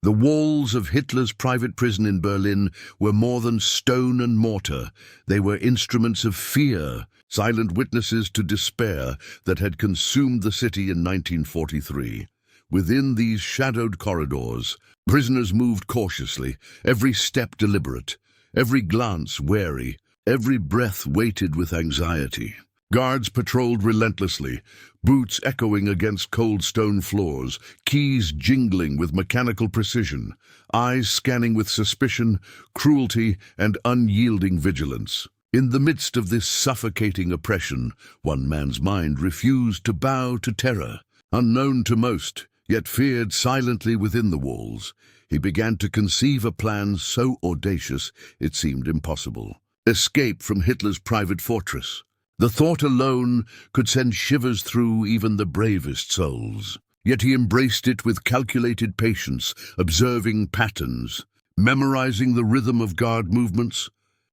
The walls of Hitler's private prison in Berlin were more than stone and mortar. They were instruments of fear, silent witnesses to despair that had consumed the city in 1943. Within these shadowed corridors, prisoners moved cautiously, every step deliberate, every glance wary, every breath weighted with anxiety. Guards patrolled relentlessly, boots echoing against cold stone floors, keys jingling with mechanical precision, eyes scanning with suspicion, cruelty, and unyielding vigilance. In the midst of this suffocating oppression, one man's mind refused to bow to terror. Unknown to most, yet feared silently within the walls, he began to conceive a plan so audacious it seemed impossible. Escape from Hitler's private fortress. The thought alone could send shivers through even the bravest souls. Yet he embraced it with calculated patience, observing patterns, memorizing the rhythm of guard movements,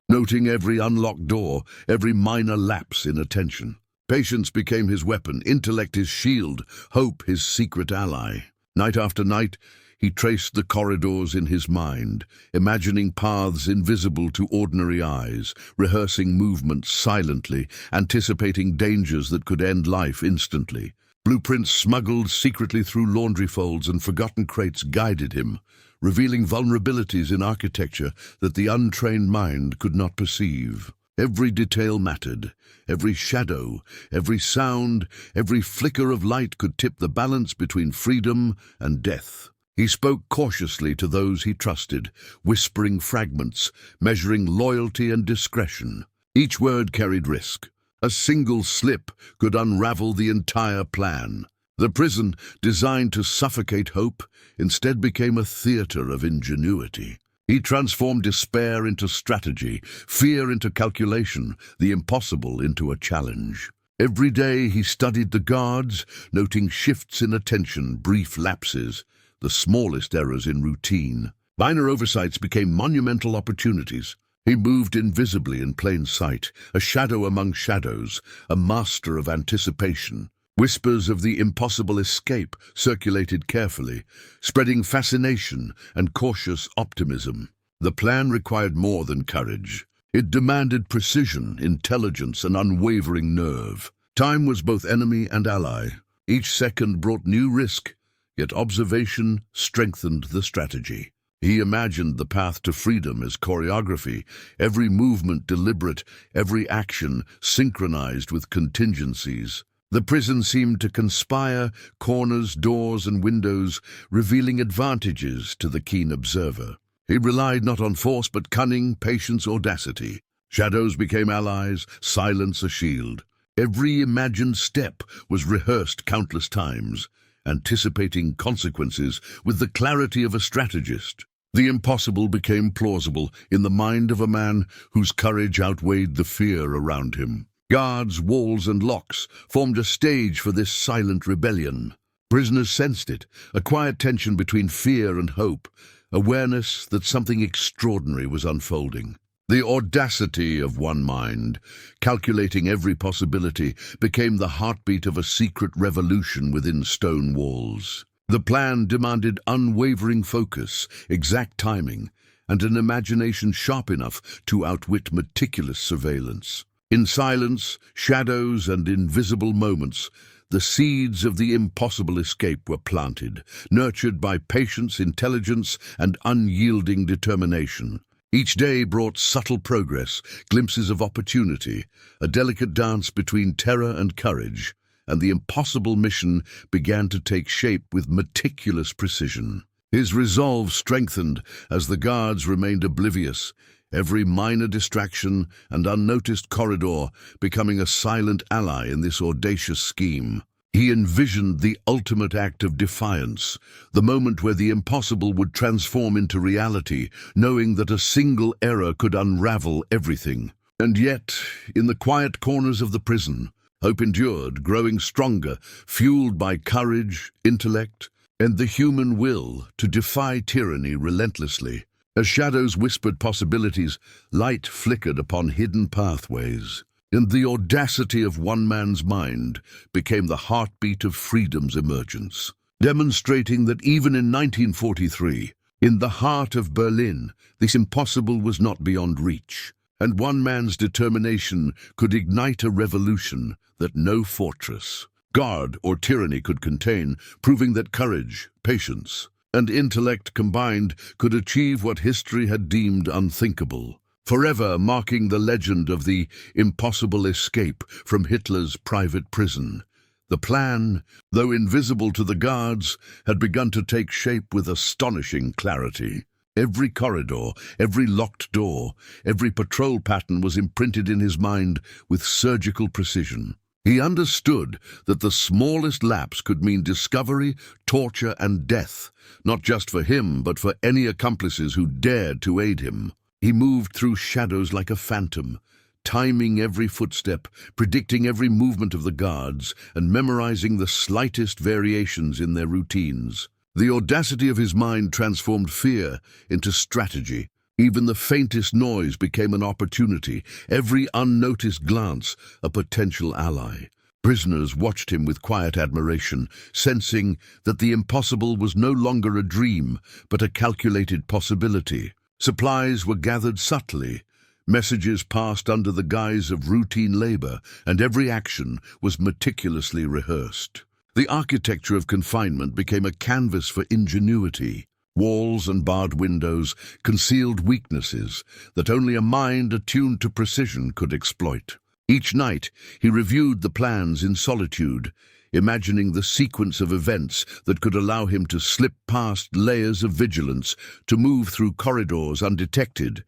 noting every unlocked door, every minor lapse in attention. Patience became his weapon, intellect his shield, hope his secret ally. Night after night, he traced the corridors in his mind, imagining paths invisible to ordinary eyes, rehearsing movements silently, anticipating dangers that could end life instantly. Blueprints smuggled secretly through laundry folds and forgotten crates guided him, revealing vulnerabilities in architecture that the untrained mind could not perceive. Every detail mattered. Every shadow, every sound, every flicker of light could tip the balance between freedom and death. He spoke cautiously to those he trusted, whispering fragments, measuring loyalty and discretion. Each word carried risk. A single slip could unravel the entire plan. The prison, designed to suffocate hope, instead became a theater of ingenuity. He transformed despair into strategy, fear into calculation, the impossible into a challenge. Every day he studied the guards, noting shifts in attention, brief lapses, the smallest errors in routine. Minor oversights became monumental opportunities. He moved invisibly in plain sight, a shadow among shadows, a master of anticipation. Whispers of the impossible escape circulated carefully, spreading fascination and cautious optimism. The plan required more than courage. It demanded precision, intelligence, and unwavering nerve. Time was both enemy and ally. Each second brought new risk, yet observation strengthened the strategy. He imagined the path to freedom as choreography, every movement deliberate, every action synchronized with contingencies. The prison seemed to conspire, corners, doors, and windows, revealing advantages to the keen observer. He relied not on force but cunning, patience, audacity. Shadows became allies, silence a shield. Every imagined step was rehearsed countless times, anticipating consequences with the clarity of a strategist. The impossible became plausible in the mind of a man whose courage outweighed the fear around him. Guards, walls, and locks formed a stage for this silent rebellion. Prisoners sensed it, a quiet tension between fear and hope, awareness that something extraordinary was unfolding. The audacity of one mind, calculating every possibility, became the heartbeat of a secret revolution within stone walls. The plan demanded unwavering focus, exact timing, and an imagination sharp enough to outwit meticulous surveillance. In silence, shadows, and invisible moments, the seeds of the impossible escape were planted, nurtured by patience, intelligence, and unyielding determination. Each day brought subtle progress, glimpses of opportunity, a delicate dance between terror and courage, and the impossible mission began to take shape with meticulous precision. His resolve strengthened as the guards remained oblivious, every minor distraction and unnoticed corridor becoming a silent ally in this audacious scheme. He envisioned the ultimate act of defiance, the moment where the impossible would transform into reality, knowing that a single error could unravel everything. And yet, in the quiet corners of the prison, hope endured, growing stronger, fueled by courage, intellect, and the human will to defy tyranny relentlessly. As shadows whispered possibilities, light flickered upon hidden pathways, and the audacity of one man's mind became the heartbeat of freedom's emergence, demonstrating that even in 1943, In the heart of Berlin, this impossible was not beyond reach, and one man's determination could ignite a revolution that no fortress, guard, or tyranny could contain, proving that courage, patience, and intellect combined could achieve what history had deemed unthinkable, forever marking the legend of the impossible escape from Hitler's private prison. The plan, though invisible to the guards, had begun to take shape with astonishing clarity. Every corridor, every locked door, every patrol pattern was imprinted in his mind with surgical precision. He understood that the smallest lapse could mean discovery, torture, and death, not just for him, but for any accomplices who dared to aid him. He moved through shadows like a phantom, timing every footstep, predicting every movement of the guards, and memorizing the slightest variations in their routines. The audacity of his mind transformed fear into strategy. Even the faintest noise became an opportunity, every unnoticed glance a potential ally. Prisoners watched him with quiet admiration, sensing that the impossible was no longer a dream, but a calculated possibility. Supplies were gathered subtly, messages passed under the guise of routine labor, and every action was meticulously rehearsed. The architecture of confinement became a canvas for ingenuity. Walls and barred windows concealed weaknesses that only a mind attuned to precision could exploit. Each night, he reviewed the plans in solitude, imagining the sequence of events that could allow him to slip past layers of vigilance, to move through corridors undetected,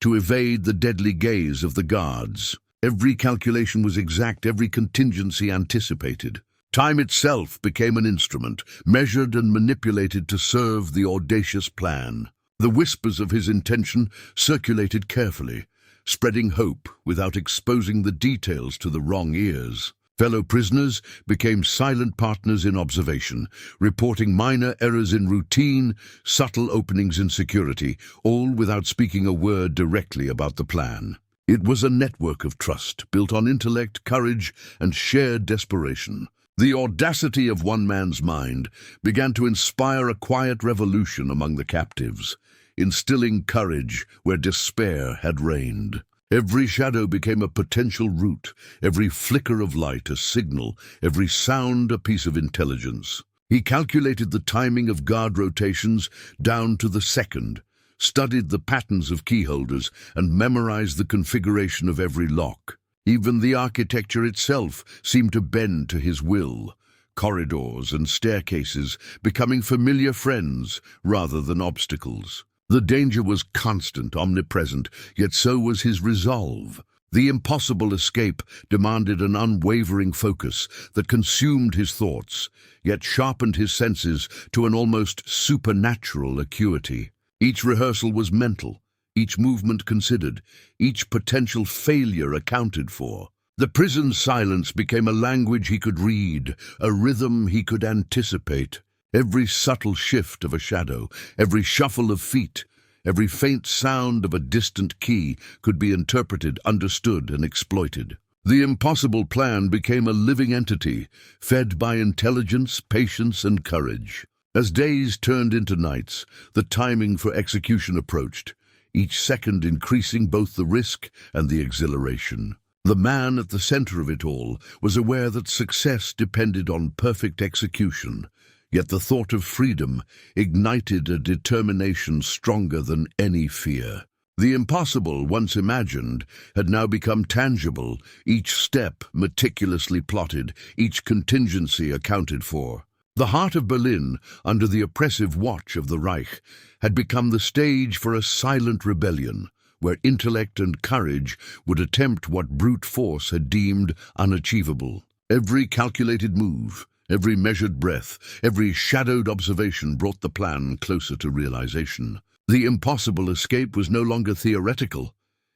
to evade the deadly gaze of the guards. Every calculation was exact, every contingency anticipated. Time itself became an instrument, measured and manipulated to serve the audacious plan. The whispers of his intention circulated carefully, spreading hope without exposing the details to the wrong ears. Fellow prisoners became silent partners in observation, reporting minor errors in routine, subtle openings in security, all without speaking a word directly about the plan. It was a network of trust, built on intellect, courage, and shared desperation. The audacity of one man's mind began to inspire a quiet revolution among the captives, instilling courage where despair had reigned. Every shadow became a potential route, every flicker of light a signal, every sound a piece of intelligence. He calculated the timing of guard rotations down to the second, studied the patterns of keyholders, and memorized the configuration of every lock. Even the architecture itself seemed to bend to his will, corridors and staircases becoming familiar friends rather than obstacles. The danger was constant, omnipresent, yet so was his resolve. The impossible escape demanded an unwavering focus that consumed his thoughts, yet sharpened his senses to an almost supernatural acuity. Each rehearsal was mental, each movement considered, each potential failure accounted for. The prison's silence became a language he could read, a rhythm he could anticipate. Every subtle shift of a shadow, every shuffle of feet, every faint sound of a distant key could be interpreted, understood, and exploited. The impossible plan became a living entity, fed by intelligence, patience, and courage. As days turned into nights, the timing for execution approached, each second increasing both the risk and the exhilaration. The man at the center of it all was aware that success depended on perfect execution, yet the thought of freedom ignited a determination stronger than any fear. The impossible, once imagined, had now become tangible, each step meticulously plotted, each contingency accounted for. The heart of Berlin, under the oppressive watch of the Reich, had become the stage for a silent rebellion, where intellect and courage would attempt what brute force had deemed unachievable. Every calculated move, every measured breath, every shadowed observation brought the plan closer to realization. The impossible escape was no longer theoretical.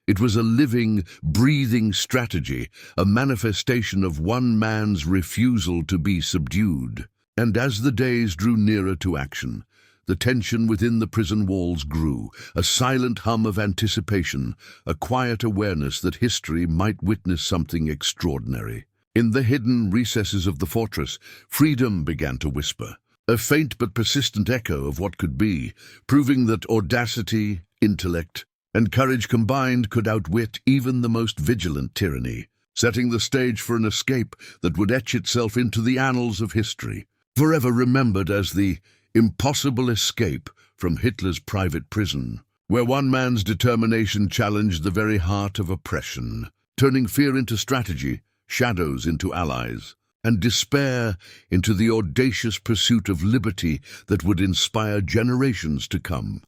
It was a living, breathing strategy, a manifestation of one man's refusal to be subdued. And as the days drew nearer to action, the tension within the prison walls grew, a silent hum of anticipation, a quiet awareness that history might witness something extraordinary. In the hidden recesses of the fortress, freedom began to whisper. a faint but persistent echo of what could be, proving that audacity, intellect, and courage combined could outwit even the most vigilant tyranny, setting the stage for an escape that would etch itself into the annals of history, forever remembered as the impossible escape from Hitler's private prison, where one man's determination challenged the very heart of oppression, turning fear into strategy, shadows into allies, and despair into the audacious pursuit of liberty that would inspire generations to come.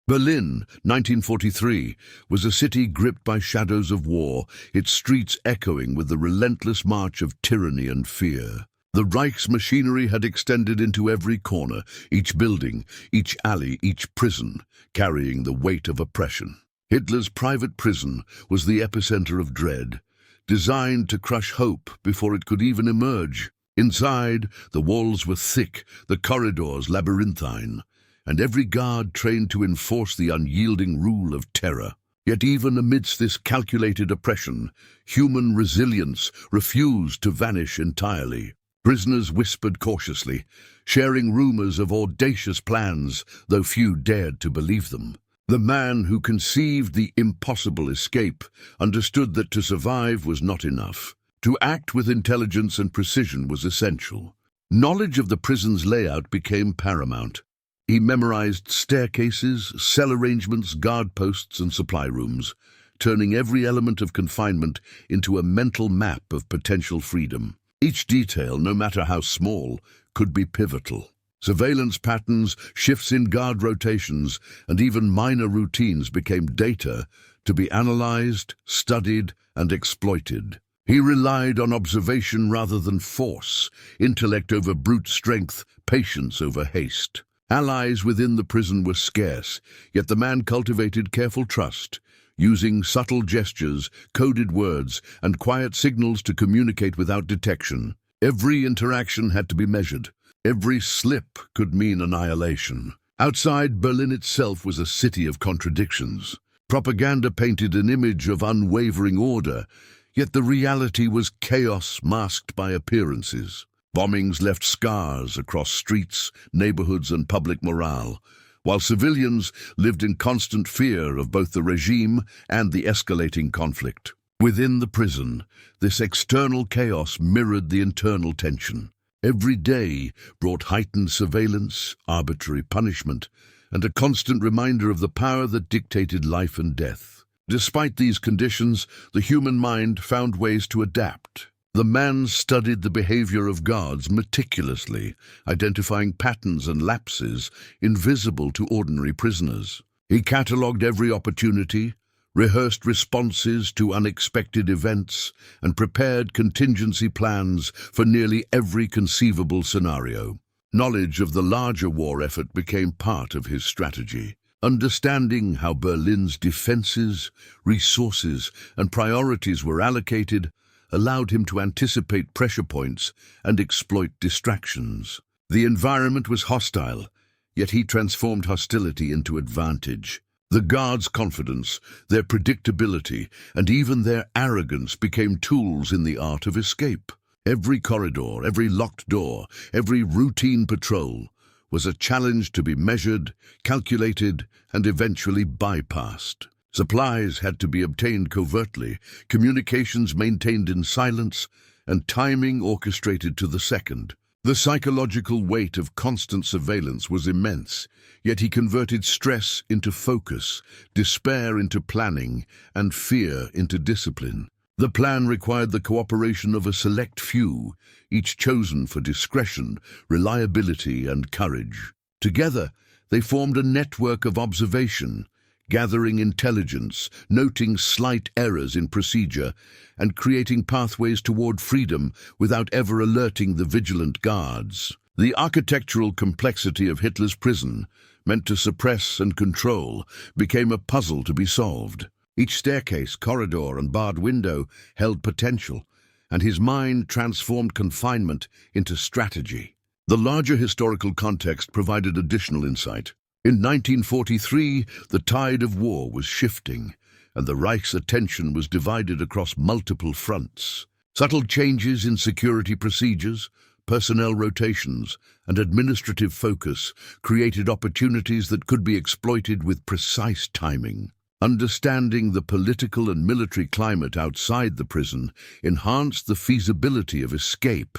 Berlin, 1943, was a city gripped by shadows of war, its streets echoing with the relentless march of tyranny and fear. The Reich's machinery had extended into every corner, each building, each alley, each prison, carrying the weight of oppression. Hitler's private prison was the epicenter of dread, designed to crush hope before it could even emerge. Inside, the walls were thick, the corridors labyrinthine, and every guard trained to enforce the unyielding rule of terror. Yet even amidst this calculated oppression, human resilience refused to vanish entirely. Prisoners whispered cautiously, sharing rumors of audacious plans, though few dared to believe them. The man who conceived the impossible escape understood that to survive was not enough. To act with intelligence and precision was essential. Knowledge of the prison's layout became paramount. He memorized staircases, cell arrangements, guard posts, and supply rooms, turning every element of confinement into a mental map of potential freedom. Each detail, no matter how small, could be pivotal. Surveillance patterns, shifts in guard rotations, and even minor routines became data to be analyzed, studied, and exploited. He relied on observation rather than force, intellect over brute strength, patience over haste. Allies within the prison were scarce, yet the man cultivated careful trust, using subtle gestures, coded words, and quiet signals to communicate without detection. Every interaction had to be measured. Every slip could mean annihilation. Outside, Berlin itself was a city of contradictions. Propaganda painted an image of unwavering order, yet the reality was chaos masked by appearances. Bombings left scars across streets, neighborhoods, and public morale, while civilians lived in constant fear of both the regime and the escalating conflict. Within the prison, this external chaos mirrored the internal tension. Every day brought heightened surveillance, arbitrary punishment, and a constant reminder of the power that dictated life and death. Despite these conditions, the human mind found ways to adapt. The man studied the behavior of guards meticulously, identifying patterns and lapses invisible to ordinary prisoners. He catalogued every opportunity, rehearsed responses to unexpected events, and prepared contingency plans for nearly every conceivable scenario. Knowledge of the larger war effort became part of his strategy. Understanding how Berlin's defenses, resources, and priorities were allocated allowed him to anticipate pressure points and exploit distractions. The environment was hostile, yet he transformed hostility into advantage. The guards' confidence, their predictability, and even their arrogance became tools in the art of escape. Every corridor, every locked door, every routine patrol was a challenge to be measured, calculated, and eventually bypassed. Supplies had to be obtained covertly, communications maintained in silence, and timing orchestrated to the second. The psychological weight of constant surveillance was immense, yet he converted stress into focus, despair into planning, and fear into discipline. The plan required the cooperation of a select few, each chosen for discretion, reliability, and courage. Together, they formed a network of observation, gathering intelligence, noting slight errors in procedure, and creating pathways toward freedom without ever alerting the vigilant guards. The architectural complexity of Hitler's prison, meant to suppress and control, became a puzzle to be solved. Each staircase, corridor, and barred window held potential, and his mind transformed confinement into strategy. The larger historical context provided additional insight. In 1943, the tide of war was shifting, and the Reich's attention was divided across multiple fronts. Subtle changes in security procedures, personnel rotations, and administrative focus created opportunities that could be exploited with precise timing. Understanding the political and military climate outside the prison enhanced the feasibility of escape,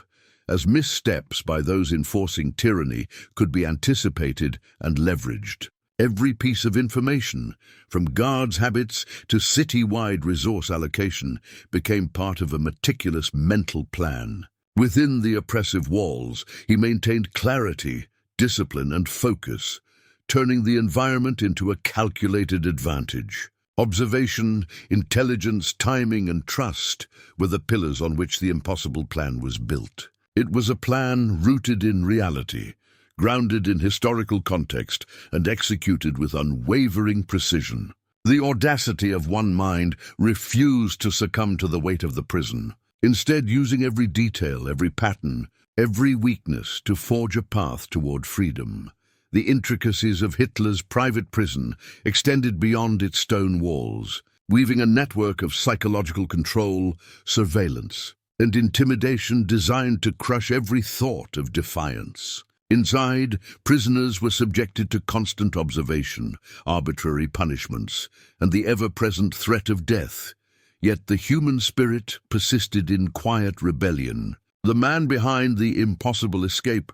as missteps by those enforcing tyranny could be anticipated and leveraged. Every piece of information, from guards' habits to city-wide resource allocation, became part of a meticulous mental plan. Within the oppressive walls, he maintained clarity, discipline, and focus, turning the environment into a calculated advantage. Observation, intelligence, timing, and trust were the pillars on which the impossible plan was built. It was a plan rooted in reality, grounded in historical context, and executed with unwavering precision. The audacity of one mind refused to succumb to the weight of the prison, instead using every detail, every pattern, every weakness to forge a path toward freedom. The intricacies of Hitler's private prison extended beyond its stone walls, weaving a network of psychological control, surveillance, and intimidation designed to crush every thought of defiance. Inside, prisoners were subjected to constant observation, arbitrary punishments, and the ever-present threat of death. Yet the human spirit persisted in quiet rebellion. The man behind the impossible escape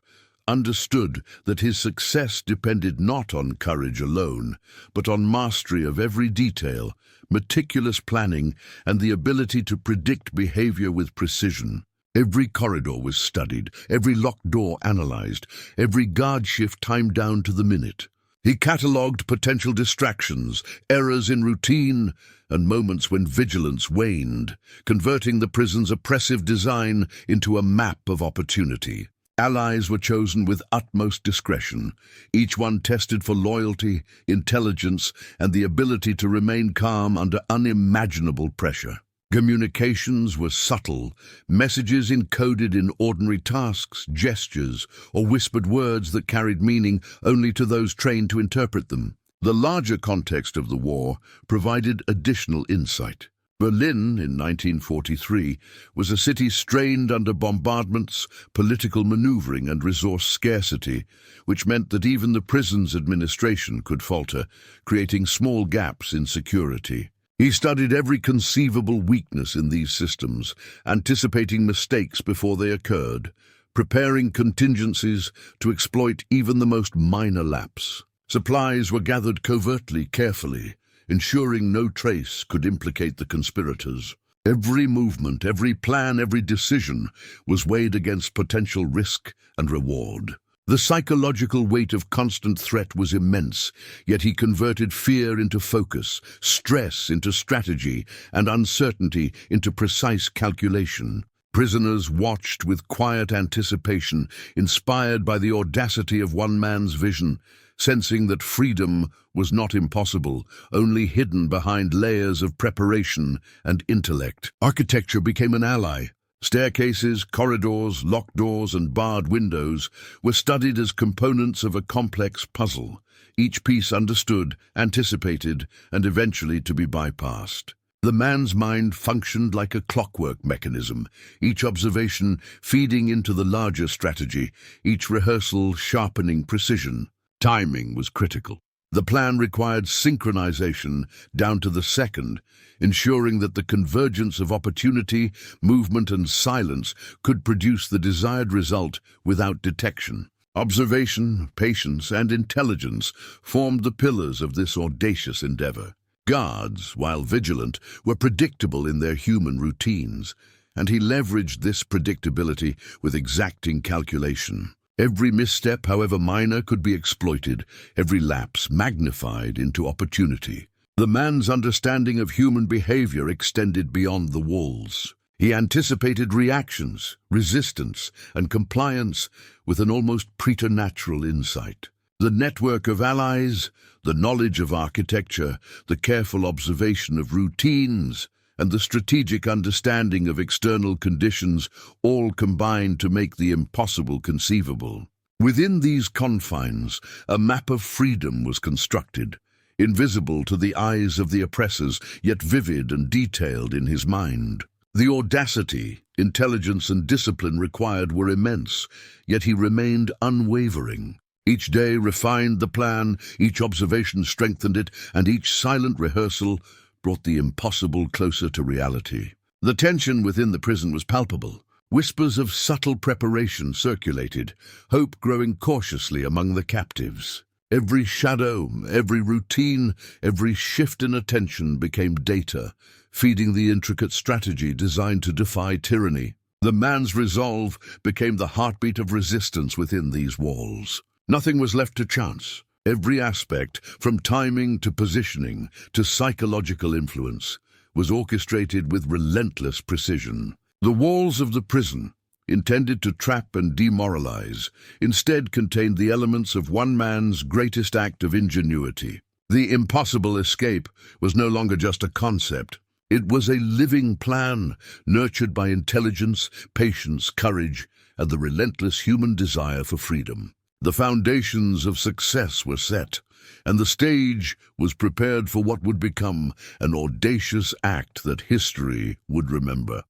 understood that his success depended not on courage alone, but on mastery of every detail, meticulous planning, and the ability to predict behavior with precision. Every corridor was studied, every locked door analyzed, every guard shift timed down to the minute. He catalogued potential distractions, errors in routine, and moments when vigilance waned, converting the prison's oppressive design into a map of opportunity. Allies were chosen with utmost discretion, each one tested for loyalty, intelligence, and the ability to remain calm under unimaginable pressure. Communications were subtle, messages encoded in ordinary tasks, gestures, or whispered words that carried meaning only to those trained to interpret them. The larger context of the war provided additional insight. Berlin, in 1943, was a city strained under bombardments, political maneuvering, and resource scarcity, which meant that even the prison's administration could falter, creating small gaps in security. He studied every conceivable weakness in these systems, anticipating mistakes before they occurred, preparing contingencies to exploit even the most minor lapse. Supplies were gathered covertly, carefully, ensuring no trace could implicate the conspirators. Every movement, every plan, every decision was weighed against potential risk and reward. The psychological weight of constant threat was immense, yet he converted fear into focus, stress into strategy, and uncertainty into precise calculation. Prisoners watched with quiet anticipation, inspired by the audacity of one man's vision, sensing that freedom was not impossible, only hidden behind layers of preparation and intellect. Architecture became an ally. Staircases, corridors, locked doors, and barred windows were studied as components of a complex puzzle, each piece understood, anticipated, and eventually to be bypassed. The man's mind functioned like a clockwork mechanism, each observation feeding into the larger strategy, each rehearsal sharpening precision. Timing was critical. The plan required synchronization down to the second, ensuring that the convergence of opportunity, movement, and silence could produce the desired result without detection. Observation, patience, and intelligence formed the pillars of this audacious endeavor. Guards, while vigilant, were predictable in their human routines, and he leveraged this predictability with exacting calculation. Every misstep, however minor, could be exploited, every lapse magnified into opportunity. The man's understanding of human behavior extended beyond the walls. He anticipated reactions, resistance, and compliance with an almost preternatural insight. The network of allies, the knowledge of architecture, the careful observation of routines, and the strategic understanding of external conditions all combined to make the impossible conceivable. Within these confines, a map of freedom was constructed, invisible to the eyes of the oppressors, yet vivid and detailed in his mind. The audacity, Intelligence and discipline required were immense, yet he remained unwavering. Each day refined the plan, each observation strengthened it, and each silent rehearsal brought the impossible closer to reality. The tension within the prison was palpable. Whispers of subtle preparation circulated, hope growing cautiously among the captives. Every shadow, every routine, every shift in attention became data, feeding the intricate strategy designed to defy tyranny. The man's resolve became the heartbeat of resistance within these walls. Nothing was left to chance. Every aspect, from timing to positioning to psychological influence, was orchestrated with relentless precision. The walls of the prison, intended to trap and demoralize, instead contained the elements of one man's greatest act of ingenuity. The impossible escape was no longer just a concept. It was a living plan, nurtured by intelligence, patience, courage, and the relentless human desire for freedom. The foundations of success were set, and the stage was prepared for what would become an audacious act that history would remember.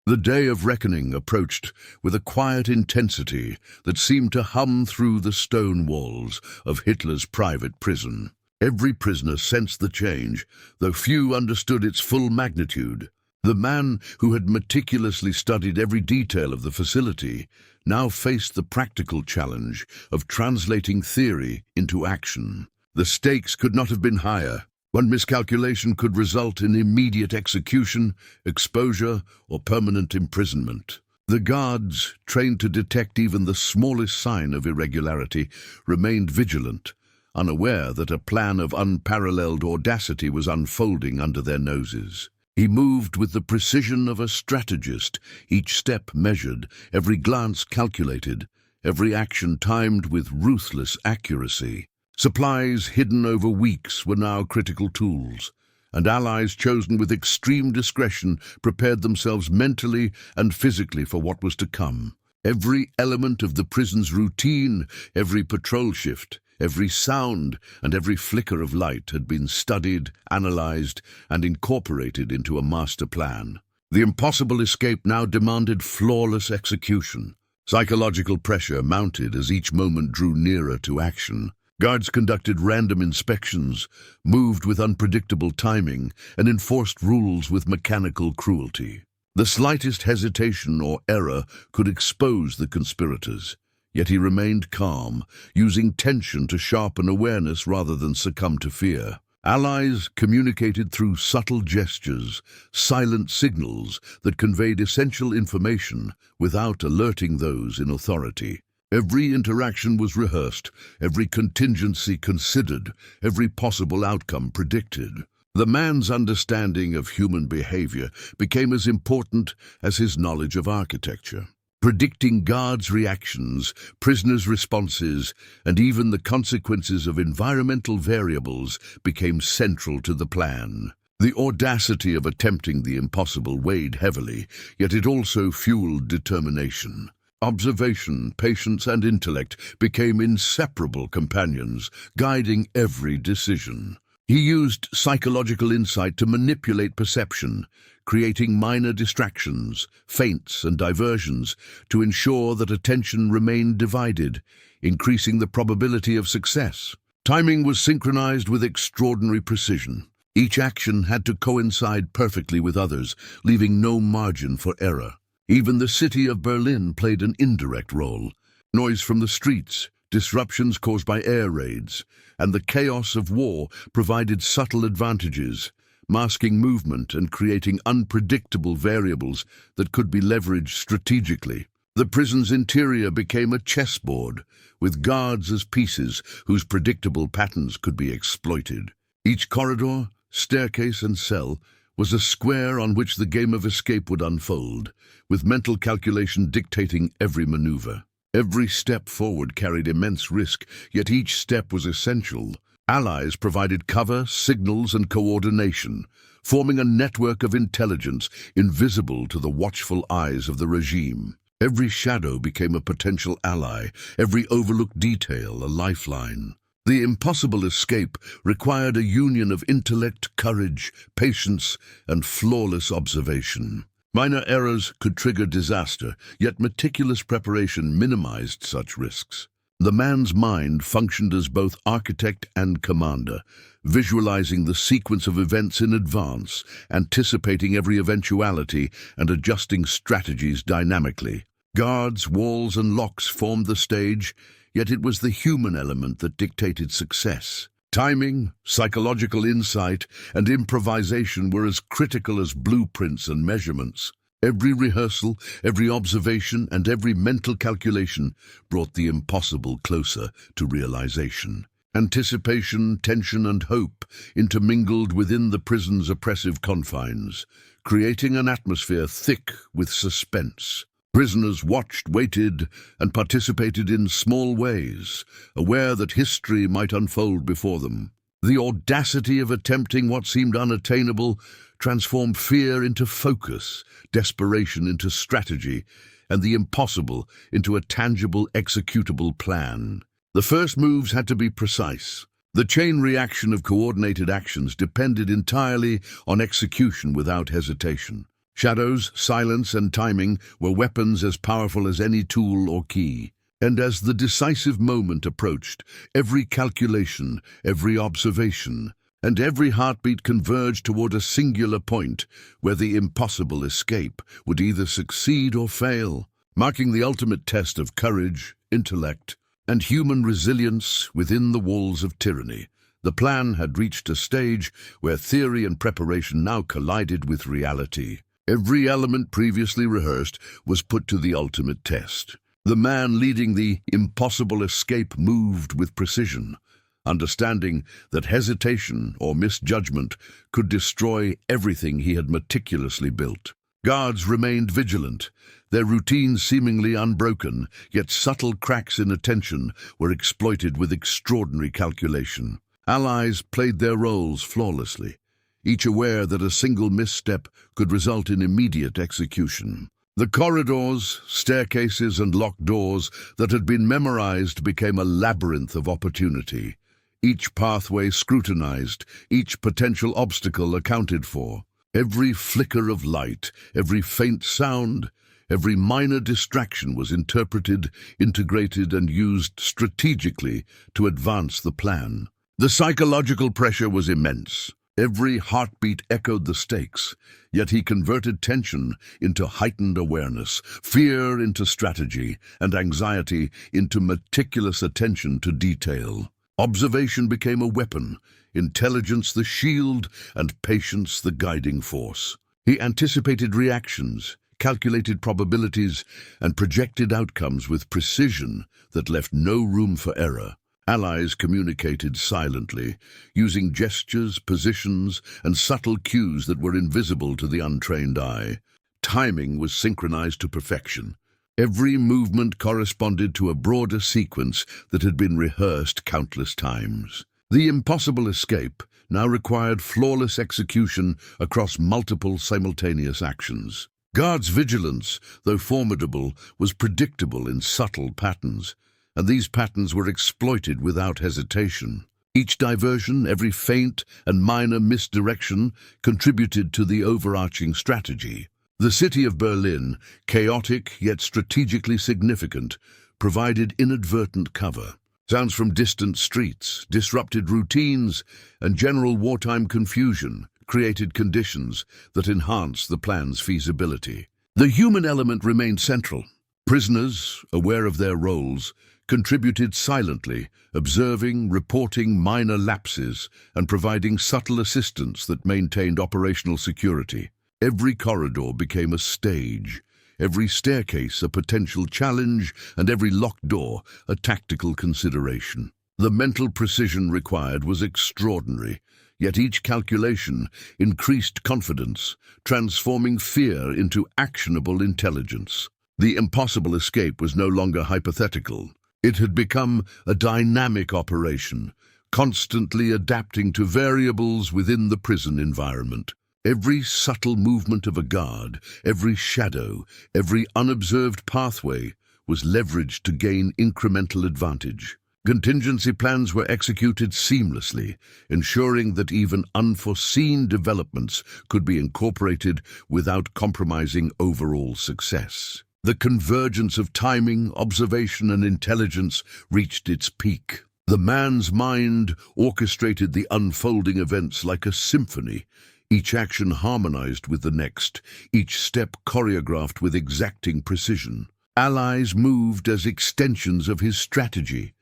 The day of reckoning approached with a quiet intensity that seemed to hum through the stone walls of Hitler's private prison. Every prisoner sensed the change, though few understood its full magnitude. The man who had meticulously studied every detail of the facility now faced the practical challenge of translating theory into action. The stakes could not have been higher. One miscalculation could result in immediate execution, exposure, or permanent imprisonment. The guards, trained to detect even the smallest sign of irregularity, remained vigilant, unaware that a plan of unparalleled audacity was unfolding under their noses. He moved with the precision of a strategist, each step measured, every glance calculated, every action timed with ruthless accuracy. Supplies hidden over weeks were now critical tools, and allies chosen with extreme discretion prepared themselves mentally and physically for what was to come. Every element of the prison's routine, every patrol shift, every sound and every flicker of light had been studied, analyzed, and incorporated into a master plan. The impossible escape now demanded flawless execution. Psychological pressure mounted as each moment drew nearer to action. Guards conducted random inspections, moved with unpredictable timing, and enforced rules with mechanical cruelty. The slightest hesitation or error could expose the conspirators. Yet he remained calm, using tension to sharpen awareness rather than succumb to fear. Allies communicated through subtle gestures, silent signals that conveyed essential information without alerting those in authority. Every interaction was rehearsed, every contingency considered, every possible outcome predicted. The man's understanding of human behavior became as important as his knowledge of architecture. Predicting guards' reactions, prisoners' responses, and even the consequences of environmental variables became central to the plan. The audacity of attempting the impossible weighed heavily, yet it also fueled determination. Observation, patience, and intellect became inseparable companions, guiding every decision. He used psychological insight to manipulate perception, creating minor distractions, feints, and diversions to ensure that attention remained divided, increasing the probability of success. Timing was synchronized with extraordinary precision. Each action had to coincide perfectly with others, leaving no margin for error. Even the city of Berlin played an indirect role. Noise from the streets, disruptions caused by air raids, and the chaos of war provided subtle advantages, masking movement and creating unpredictable variables that could be leveraged strategically. The prison's interior became a chessboard, with guards as pieces whose predictable patterns could be exploited. Each corridor, staircase, and cell was a square on which the game of escape would unfold, with mental calculation dictating every maneuver. Every step forward carried immense risk, yet each step was essential. Allies provided cover, signals, and coordination, forming a network of intelligence invisible to the watchful eyes of the regime. Every shadow became a potential ally, every overlooked detail a lifeline. The impossible escape required a union of intellect, courage, patience, and flawless observation. Minor errors could trigger disaster, yet meticulous preparation minimized such risks. The man's mind functioned as both architect and commander, visualizing the sequence of events in advance, anticipating every eventuality, and adjusting strategies dynamically. Guards, walls, and locks formed the stage, yet it was the human element that dictated success. Timing, psychological insight, and improvisation were as critical as blueprints and measurements. Every rehearsal, every observation, and every mental calculation brought the impossible closer to realization. Anticipation, tension, and hope intermingled within the prison's oppressive confines, creating an atmosphere thick with suspense. Prisoners watched, waited, and participated in small ways, aware that history might unfold before them. The audacity of attempting what seemed unattainable transformed fear into focus, desperation into strategy, and the impossible into a tangible, executable plan. The first moves had to be precise. The chain reaction of coordinated actions depended entirely on execution without hesitation. Shadows, silence, and timing were weapons as powerful as any tool or key. And as the decisive moment approached, every calculation, every observation, and every heartbeat converged toward a singular point where the impossible escape would either succeed or fail, marking the ultimate test of courage, intellect, and human resilience within the walls of tyranny. The plan had reached a stage where theory and preparation now collided with reality. Every element previously rehearsed was put to the ultimate test. The man leading the impossible escape moved with precision, understanding that hesitation or misjudgment could destroy everything he had meticulously built. Guards remained vigilant, their routines seemingly unbroken, yet subtle cracks in attention were exploited with extraordinary calculation. Allies played their roles flawlessly, each aware that a single misstep could result in immediate execution. The corridors, staircases, and locked doors that had been memorized became a labyrinth of opportunity. Each pathway scrutinized, each potential obstacle accounted for. Every flicker of light, every faint sound, every minor distraction was interpreted, integrated, and used strategically to advance the plan. The psychological pressure was immense. Every heartbeat echoed the stakes, yet he converted tension into heightened awareness, fear into strategy, and anxiety into meticulous attention to detail. Observation became a weapon, intelligence the shield, and patience the guiding force. He anticipated reactions, calculated probabilities, and projected outcomes with precision that left no room for error. Allies communicated silently, using gestures, positions, and subtle cues that were invisible to the untrained eye. Timing was synchronized to perfection. Every movement corresponded to a broader sequence that had been rehearsed countless times. The impossible escape now required flawless execution across multiple simultaneous actions. Guards' vigilance, though formidable, was predictable in subtle patterns, and these patterns were exploited without hesitation. Each diversion, every feint and minor misdirection contributed to the overarching strategy. The city of Berlin, chaotic yet strategically significant, provided inadvertent cover. Sounds from distant streets, disrupted routines, and general wartime confusion created conditions that enhanced the plan's feasibility. The human element remained central. Prisoners, aware of their roles, contributed silently, observing, reporting minor lapses, and providing subtle assistance that maintained operational security. Every corridor became a stage, every staircase a potential challenge, and every locked door a tactical consideration. The mental precision required was extraordinary, yet each calculation increased confidence, transforming fear into actionable intelligence. The impossible escape was no longer hypothetical. It had become a dynamic operation, constantly adapting to variables within the prison environment. Every subtle movement of a guard, every shadow, every unobserved pathway was leveraged to gain incremental advantage. Contingency plans were executed seamlessly, ensuring that even unforeseen developments could be incorporated without compromising overall success. The convergence of timing, observation, and intelligence reached its peak. The man's mind orchestrated the unfolding events like a symphony, each action harmonized with the next, each step choreographed with exacting precision. Allies moved as extensions of his strategy,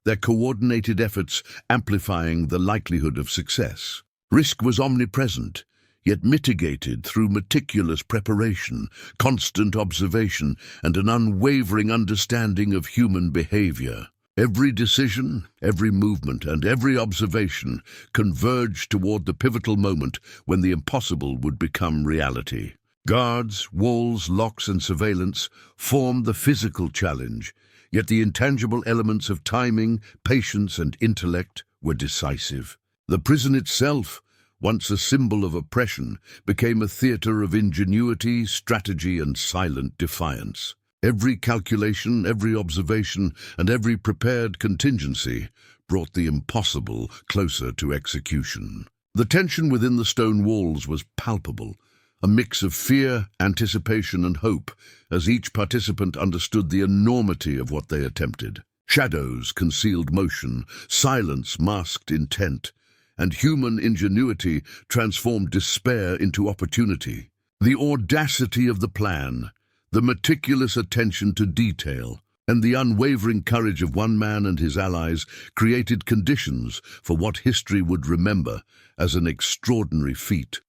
their coordinated efforts amplifying the likelihood of success. Risk was omnipresent, yet mitigated through meticulous preparation, constant observation, and an unwavering understanding of human behavior. Every decision, every movement, and every observation converged toward the pivotal moment when the impossible would become reality. Guards, walls, locks, and surveillance formed the physical challenge, yet the intangible elements of timing, patience, and intellect were decisive. The prison itself, once a symbol of oppression, became a theater of ingenuity, strategy, and silent defiance. Every calculation, every observation, and every prepared contingency brought the impossible closer to execution. The tension within the stone walls was palpable, a mix of fear, anticipation, and hope, as each participant understood the enormity of what they attempted. Shadows concealed motion, silence masked intent, and human ingenuity transformed despair into opportunity. The audacity of the plan, the meticulous attention to detail, and the unwavering courage of one man and his allies created conditions for what history would remember as an extraordinary feat.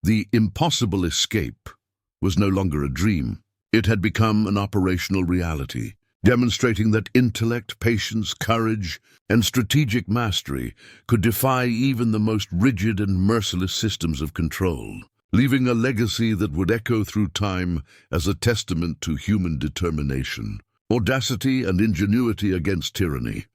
The impossible escape was no longer a dream. It had become an operational reality, demonstrating that intellect, patience, courage, and strategic mastery could defy even the most rigid and merciless systems of control, leaving a legacy that would echo through time as a testament to human determination, audacity, and ingenuity against tyranny.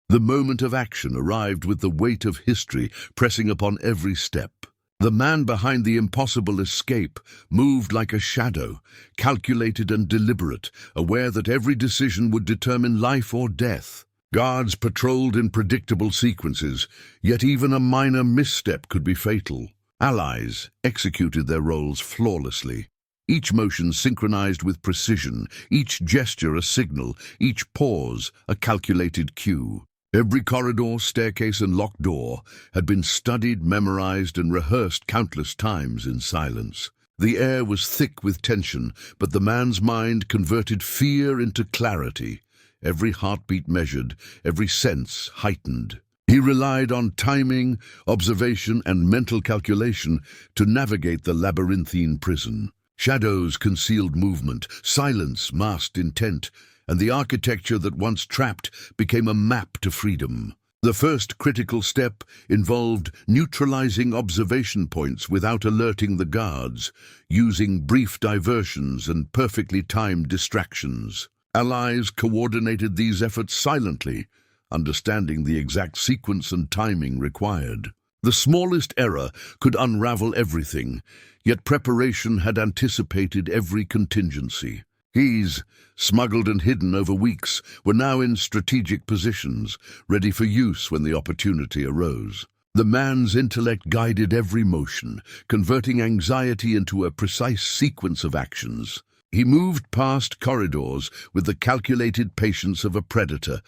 The moment of action arrived with the weight of history pressing upon every step. The man behind the impossible escape moved like a shadow, calculated and deliberate, aware that every decision would determine life or death. Guards patrolled in predictable sequences, yet even a minor misstep could be fatal. Allies executed their roles flawlessly, each motion synchronized with precision, each gesture a signal, each pause a calculated cue. Every corridor, staircase, and locked door had been studied, memorized, and rehearsed countless times in silence. The air was thick with tension, but the man's mind converted fear into clarity, every heartbeat measured, every sense heightened. He relied on timing, observation, and mental calculation to navigate the labyrinthine prison. Shadows concealed movement, silence masked intent, and the architecture that once trapped became a map to freedom. The first critical step involved neutralizing observation points without alerting the guards, using brief diversions and perfectly timed distractions. Allies coordinated these efforts silently, understanding the exact sequence and timing required. The smallest error could unravel everything, yet preparation had anticipated every contingency. Keys, smuggled and hidden over weeks, were now in strategic positions, ready for use when the opportunity arose. The man's intellect guided every motion, converting anxiety into a precise sequence of actions. He moved past corridors with the calculated patience of a predator,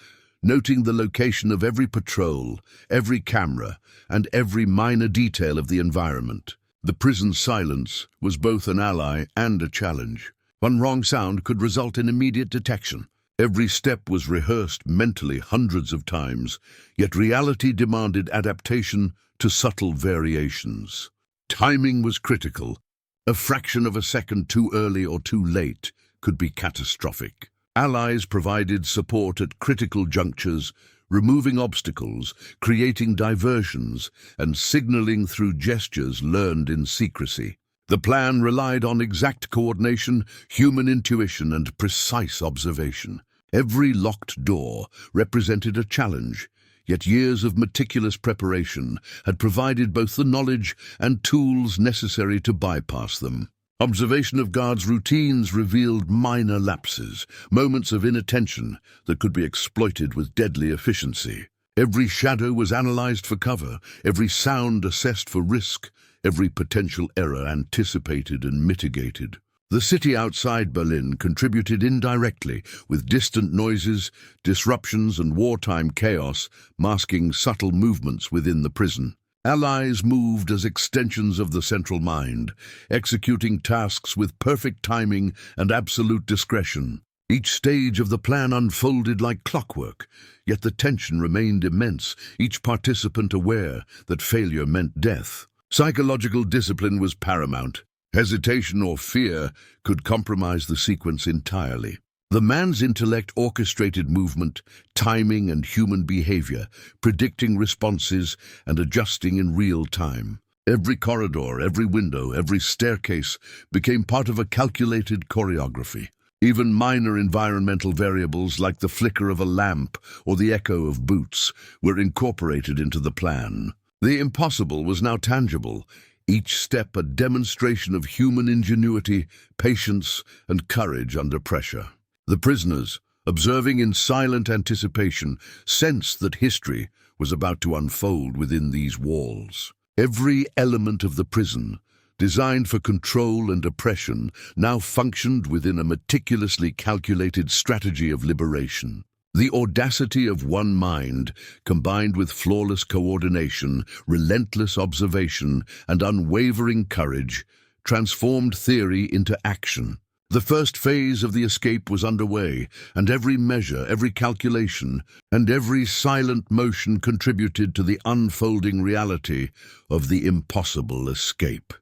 noting the location of every patrol, every camera, and every minor detail of the environment. The prison's silence was both an ally and a challenge. One wrong sound could result in immediate detection. Every step was rehearsed mentally hundreds of times, yet reality demanded adaptation to subtle variations. Timing was critical. A fraction of a second too early or too late could be catastrophic. Allies provided support at critical junctures, removing obstacles, creating diversions, and signaling through gestures learned in secrecy. The plan relied on exact coordination, human intuition, and precise observation. Every locked door represented a challenge, yet years of meticulous preparation had provided both the knowledge and tools necessary to bypass them. Observation of guards' routines revealed minor lapses, moments of inattention that could be exploited with deadly efficiency. Every shadow was analyzed for cover, every sound assessed for risk, every potential error anticipated and mitigated. The city outside Berlin contributed indirectly, with distant noises, disruptions, and wartime chaos masking subtle movements within the prison. Allies moved as extensions of the central mind, executing tasks with perfect timing and absolute discretion. Each stage of the plan unfolded like clockwork, yet the tension remained immense, each participant aware that failure meant death. Psychological discipline was paramount. Hesitation or fear could compromise the sequence entirely. The man's intellect orchestrated movement, timing, and human behavior, predicting responses and adjusting in real time. Every corridor, every window, every staircase became part of a calculated choreography. Even minor environmental variables like the flicker of a lamp or the echo of boots were incorporated into the plan. The impossible was now tangible, each step a demonstration of human ingenuity, patience, and courage under pressure. The prisoners, observing in silent anticipation, sensed that history was about to unfold within these walls. Every element of the prison, designed for control and oppression, now functioned within a meticulously calculated strategy of liberation. The audacity of one mind, combined with flawless coordination, relentless observation, and unwavering courage, transformed theory into action. The first phase of the escape was underway, and every measure, every calculation, and every silent motion contributed to the unfolding reality of the impossible escape.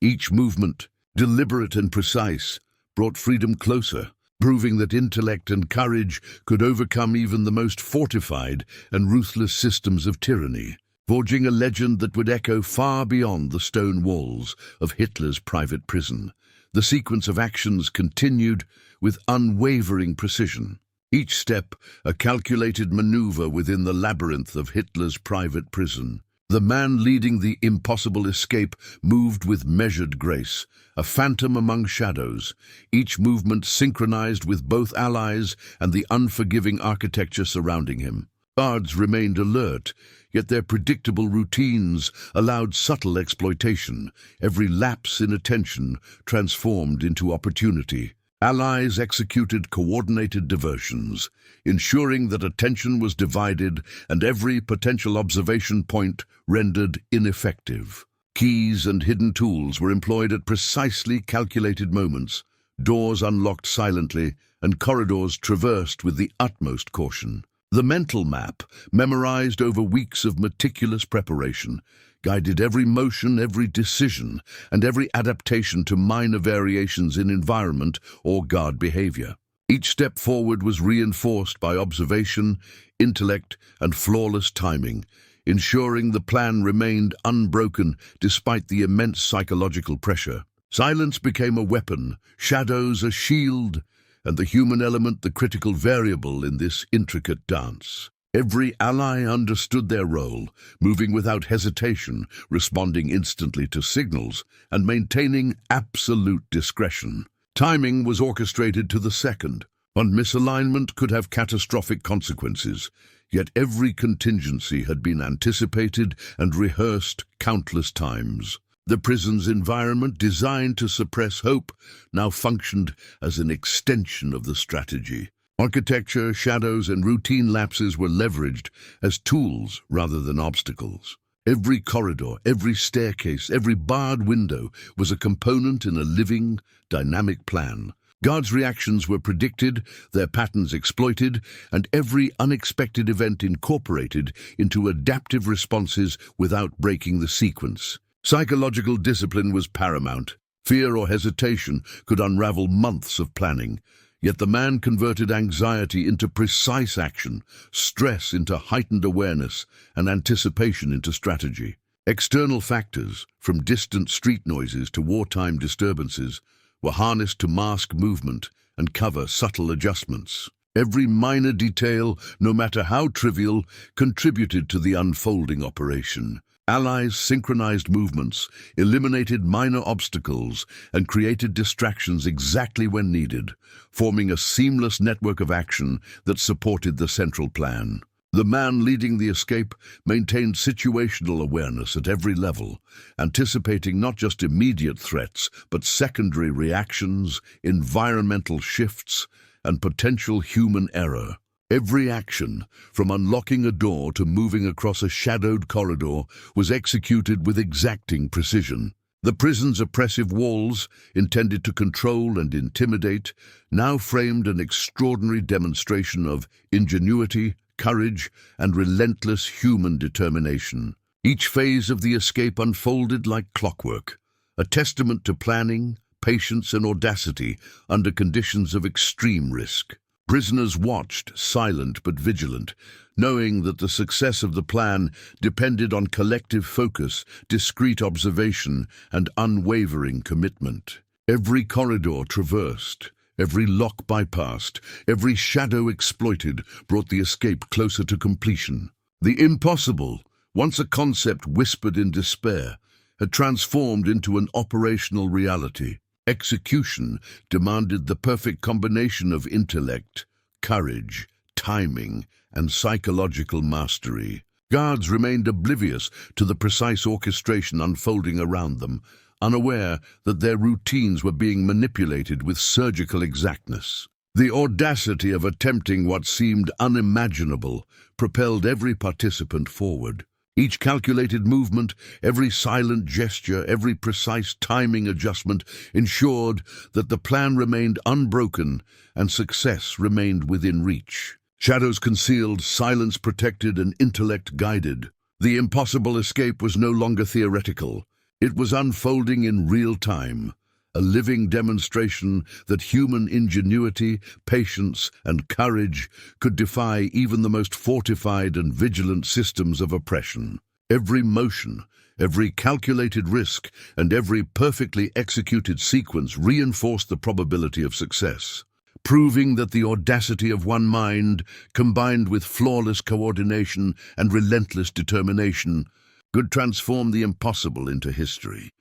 Each movement, deliberate and precise, brought freedom closer, proving that intellect and courage could overcome even the most fortified and ruthless systems of tyranny, forging a legend that would echo far beyond the stone walls of Hitler's private prison. The sequence of actions continued with unwavering precision. Each step a calculated maneuver within the labyrinth of Hitler's private prison. The man leading the impossible escape moved with measured grace, a phantom among shadows, each movement synchronized with both allies and the unforgiving architecture surrounding him. Guards remained alert, yet their predictable routines allowed subtle exploitation, every lapse in attention transformed into opportunity. Allies executed coordinated diversions, ensuring that attention was divided and every potential observation point rendered ineffective. Keys and hidden tools were employed at precisely calculated moments, doors unlocked silently, and corridors traversed with the utmost caution. The mental map, memorized over weeks of meticulous preparation, guided every motion, every decision, and every adaptation to minor variations in environment or guard behavior. Each step forward was reinforced by observation, intellect, and flawless timing, ensuring the plan remained unbroken despite the immense psychological pressure. Silence became a weapon, shadows a shield, and the human element the critical variable in this intricate dance. Every ally understood their role, moving without hesitation, responding instantly to signals, and maintaining absolute discretion. Timing was orchestrated to the second. One misalignment could have catastrophic consequences, yet every contingency had been anticipated and rehearsed countless times. The prison's environment, designed to suppress hope, now functioned as an extension of the strategy. Architecture, shadows, and routine lapses were leveraged as tools rather than obstacles. Every corridor, every staircase, every barred window was a component in a living, dynamic plan. Guards' reactions were predicted, their patterns exploited, and every unexpected event incorporated into adaptive responses without breaking the sequence. Psychological discipline was paramount. Fear or hesitation could unravel months of planning, yet the man converted anxiety into precise action, stress into heightened awareness, and anticipation into strategy. External factors, from distant street noises to wartime disturbances, were harnessed to mask movement and cover subtle adjustments. Every minor detail, no matter how trivial, contributed to the unfolding operation. Allies' synchronized movements eliminated minor obstacles and created distractions exactly when needed, forming a seamless network of action that supported the central plan. The man leading the escape maintained situational awareness at every level, anticipating not just immediate threats, but secondary reactions, environmental shifts, and potential human error. Every action, from unlocking a door to moving across a shadowed corridor, was executed with exacting precision. The prison's oppressive walls, intended to control and intimidate, now framed an extraordinary demonstration of ingenuity, courage, and relentless human determination. Each phase of the escape unfolded like clockwork, a testament to planning, patience, and audacity under conditions of extreme risk. Prisoners watched, silent but vigilant, knowing that the success of the plan depended on collective focus, discreet observation, and unwavering commitment. Every corridor traversed, every lock bypassed, every shadow exploited brought the escape closer to completion. The impossible, once a concept whispered in despair, had transformed into an operational reality. Execution demanded the perfect combination of intellect, courage, timing, and psychological mastery. Guards remained oblivious to the precise orchestration unfolding around them, unaware that their routines were being manipulated with surgical exactness. The audacity of attempting what seemed unimaginable propelled every participant forward. Each calculated movement, every silent gesture, every precise timing adjustment ensured that the plan remained unbroken and success remained within reach. Shadows concealed, silence protected, and intellect guided. The impossible escape was no longer theoretical. It was unfolding in real time, a living demonstration that human ingenuity, patience, and courage could defy even the most fortified and vigilant systems of oppression. Every motion, every calculated risk, and every perfectly executed sequence reinforced the probability of success, proving that the audacity of one mind, combined with flawless coordination and relentless determination, could transform the impossible into history.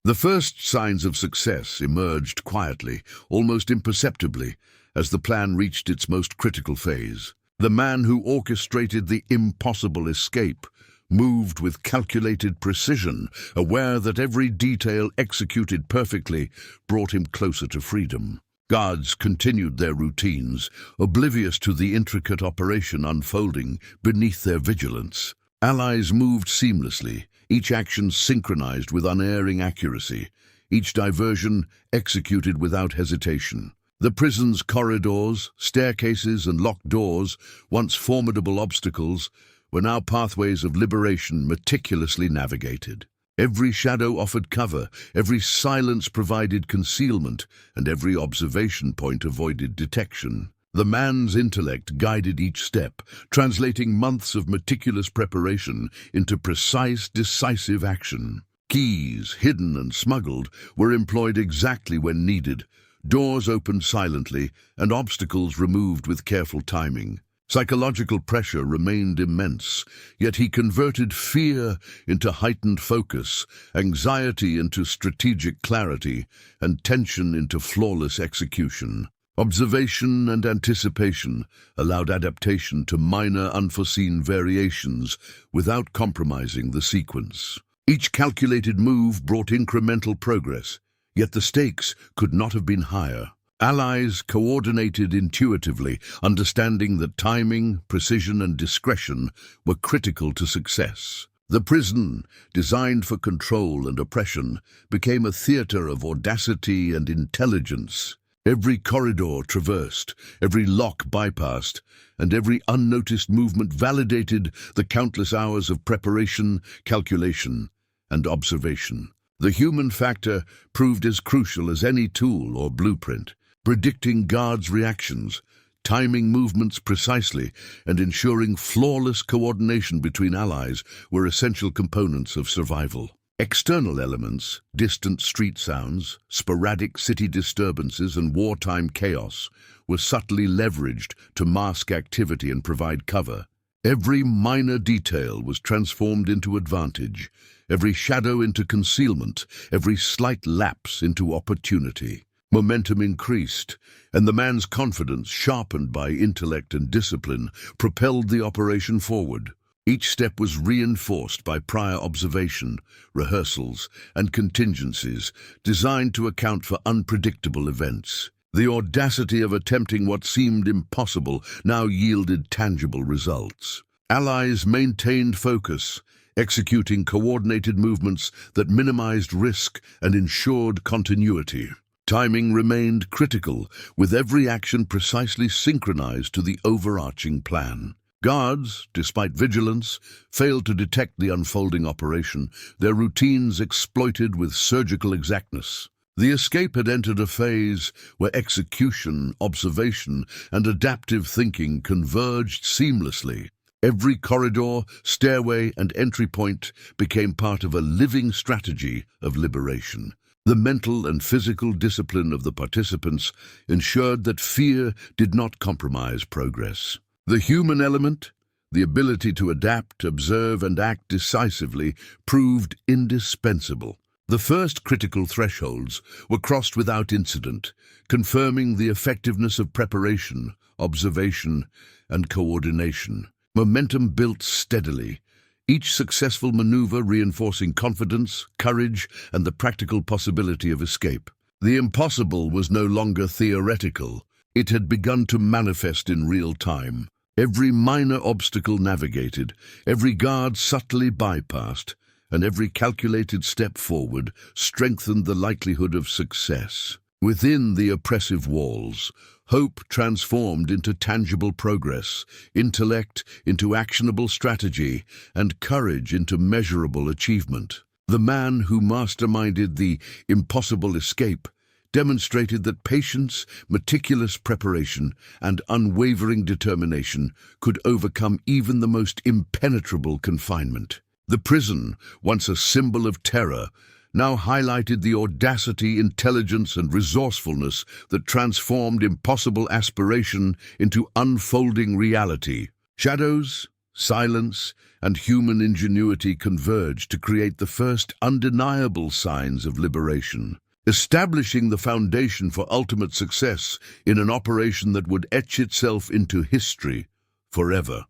The first signs of success emerged quietly, almost imperceptibly, as the plan reached its most critical phase. The man who orchestrated the impossible escape moved with calculated precision, aware that every detail executed perfectly brought him closer to freedom. Guards continued their routines, oblivious to the intricate operation unfolding beneath their vigilance. Allies moved seamlessly, each action synchronized with unerring accuracy, each diversion executed without hesitation. The prison's corridors, staircases, and locked doors, once formidable obstacles, were now pathways of liberation meticulously navigated. Every shadow offered cover, every silence provided concealment, and every observation point avoided detection. The man's intellect guided each step, translating months of meticulous preparation into precise, decisive action. Keys, hidden and smuggled, were employed exactly when needed, doors opened silently, and obstacles removed with careful timing. Psychological pressure remained immense, yet he converted fear into heightened focus, anxiety into strategic clarity, and tension into flawless execution. Observation and anticipation allowed adaptation to minor unforeseen variations without compromising the sequence. Each calculated move brought incremental progress, yet the stakes could not have been higher. Allies coordinated intuitively, understanding that timing, precision, and discretion were critical to success. The prison, designed for control and oppression, became a theater of audacity and intelligence. Every corridor traversed, every lock bypassed, and every unnoticed movement validated the countless hours of preparation, calculation, and observation. The human factor proved as crucial as any tool or blueprint, predicting guards' reactions, timing movements precisely, and ensuring flawless coordination between allies were essential components of survival. External elements, distant street sounds, sporadic city disturbances, and wartime chaos were subtly leveraged to mask activity and provide cover. Every minor detail was transformed into advantage, every shadow into concealment, every slight lapse into opportunity. Momentum increased, and the man's confidence, sharpened by intellect and discipline, propelled the operation forward. Each step was reinforced by prior observation, rehearsals, and contingencies designed to account for unpredictable events. The audacity of attempting what seemed impossible now yielded tangible results. Allies maintained focus, executing coordinated movements that minimized risk and ensured continuity. Timing remained critical, with every action precisely synchronized to the overarching plan. Guards, despite vigilance, failed to detect the unfolding operation, their routines exploited with surgical exactness. The escape had entered a phase where execution, observation, and adaptive thinking converged seamlessly. Every corridor, stairway, and entry point became part of a living strategy of liberation. The mental and physical discipline of the participants ensured that fear did not compromise progress. The human element, the ability to adapt, observe, and act decisively, proved indispensable. The first critical thresholds were crossed without incident, confirming the effectiveness of preparation, observation, and coordination. Momentum built steadily, each successful maneuver reinforcing confidence, courage, and the practical possibility of escape. The impossible was no longer theoretical. It had begun to manifest in real time. Every minor obstacle navigated, every guard subtly bypassed, and every calculated step forward strengthened the likelihood of success. Within the oppressive walls, hope transformed into tangible progress, intellect into actionable strategy, and courage into measurable achievement. The man who masterminded the impossible escape demonstrated that patience, meticulous preparation, and unwavering determination could overcome even the most impenetrable confinement. The prison, once a symbol of terror, now highlighted the audacity, intelligence, and resourcefulness that transformed impossible aspiration into unfolding reality. Shadows, silence, and human ingenuity converged to create the first undeniable signs of liberation, establishing the foundation for ultimate success in an operation that would etch itself into history forever.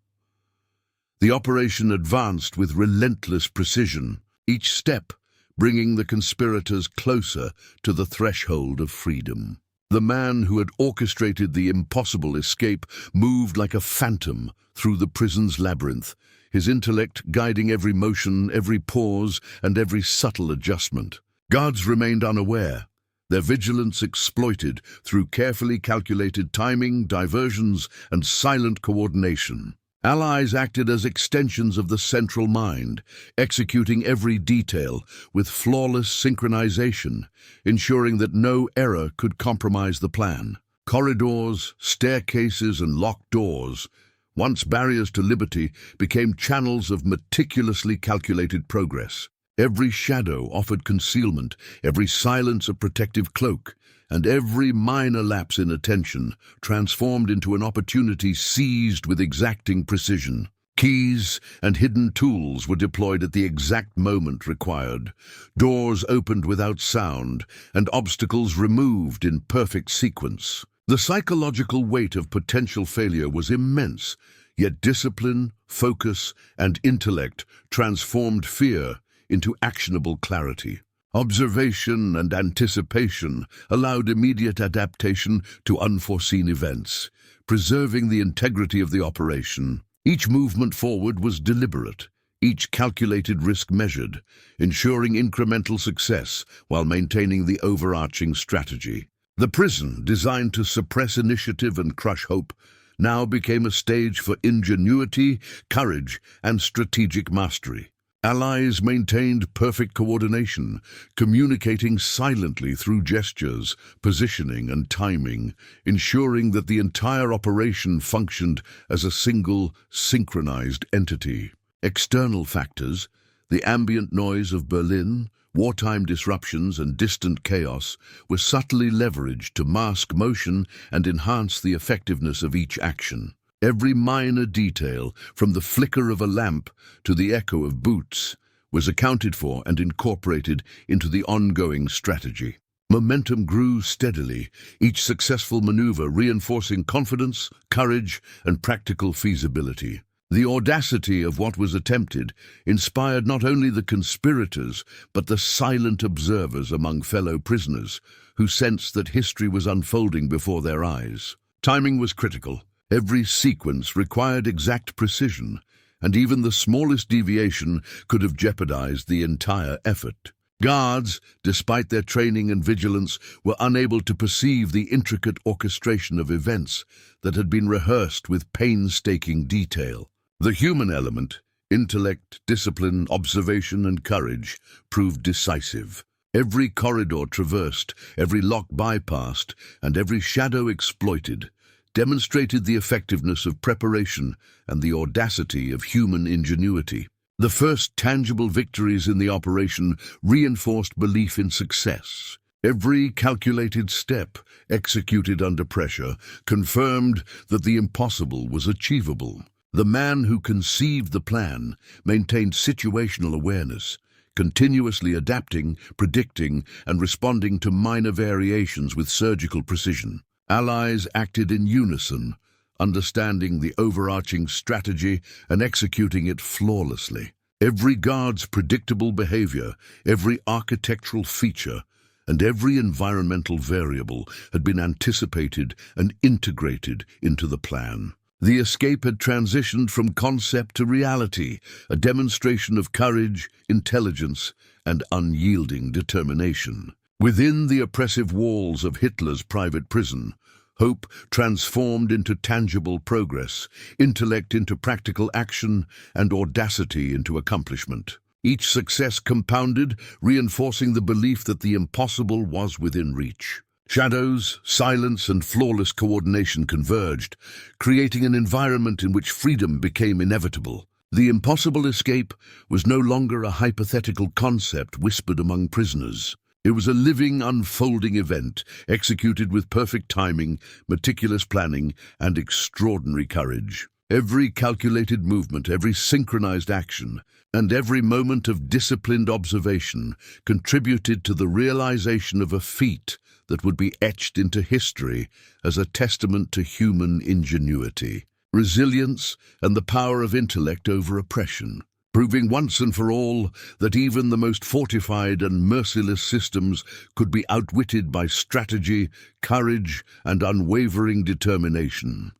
The operation advanced with relentless precision, each step bringing the conspirators closer to the threshold of freedom. The man who had orchestrated the impossible escape moved like a phantom through the prison's labyrinth, his intellect guiding every motion, every pause, and every subtle adjustment. Guards remained unaware, their vigilance exploited through carefully calculated timing, diversions, and silent coordination. Allies acted as extensions of the central mind, executing every detail with flawless synchronization, ensuring that no error could compromise the plan. Corridors, staircases, and locked doors, once barriers to liberty, became channels of meticulously calculated progress. Every shadow offered concealment, every silence a protective cloak, and every minor lapse in attention transformed into an opportunity seized with exacting precision. Keys and hidden tools were deployed at the exact moment required, doors opened without sound, and obstacles removed in perfect sequence. The psychological weight of potential failure was immense, yet discipline, focus, and intellect transformed fear into actionable clarity. Observation and anticipation allowed immediate adaptation to unforeseen events, preserving the integrity of the operation. Each movement forward was deliberate, each calculated risk measured, ensuring incremental success while maintaining the overarching strategy. The prison, designed to suppress initiative and crush hope, now became a stage for ingenuity, courage, and strategic mastery. Allies maintained perfect coordination, communicating silently through gestures, positioning, and timing, ensuring that the entire operation functioned as a single, synchronized entity. External factors, the ambient noise of Berlin, wartime disruptions, and distant chaos, were subtly leveraged to mask motion and enhance the effectiveness of each action. Every minor detail, from the flicker of a lamp to the echo of boots, was accounted for and incorporated into the ongoing strategy. Momentum grew steadily, each successful maneuver reinforcing confidence, courage, and practical feasibility. The audacity of what was attempted inspired not only the conspirators, but the silent observers among fellow prisoners, who sensed that history was unfolding before their eyes. Timing was critical. Every sequence required exact precision, and even the smallest deviation could have jeopardized the entire effort. Guards, despite their training and vigilance, were unable to perceive the intricate orchestration of events that had been rehearsed with painstaking detail. The human element, intellect, discipline, observation, and courage, proved decisive. Every corridor traversed, every lock bypassed, and every shadow exploited demonstrated the effectiveness of preparation and the audacity of human ingenuity. The first tangible victories in the operation reinforced belief in success. Every calculated step, executed under pressure, confirmed that the impossible was achievable. The man who conceived the plan maintained situational awareness, continuously adapting, predicting, and responding to minor variations with surgical precision. Allies acted in unison, understanding the overarching strategy and executing it flawlessly. Every guard's predictable behavior, every architectural feature, and every environmental variable had been anticipated and integrated into the plan. The escape had transitioned from concept to reality, a demonstration of courage, intelligence, and unyielding determination. Within the oppressive walls of Hitler's private prison, hope transformed into tangible progress, intellect into practical action, and audacity into accomplishment. Each success compounded, reinforcing the belief that the impossible was within reach. Shadows, silence, and flawless coordination converged, creating an environment in which freedom became inevitable. The impossible escape was no longer a hypothetical concept whispered among prisoners. It was a living, unfolding event, executed with perfect timing, meticulous planning, and extraordinary courage. Every calculated movement, every synchronized action, and every moment of disciplined observation contributed to the realization of a feat that would be etched into history as a testament to human ingenuity, resilience, and the power of intellect over oppression, proving once and for all that even the most fortified and merciless systems could be outwitted by strategy, courage, and unwavering determination.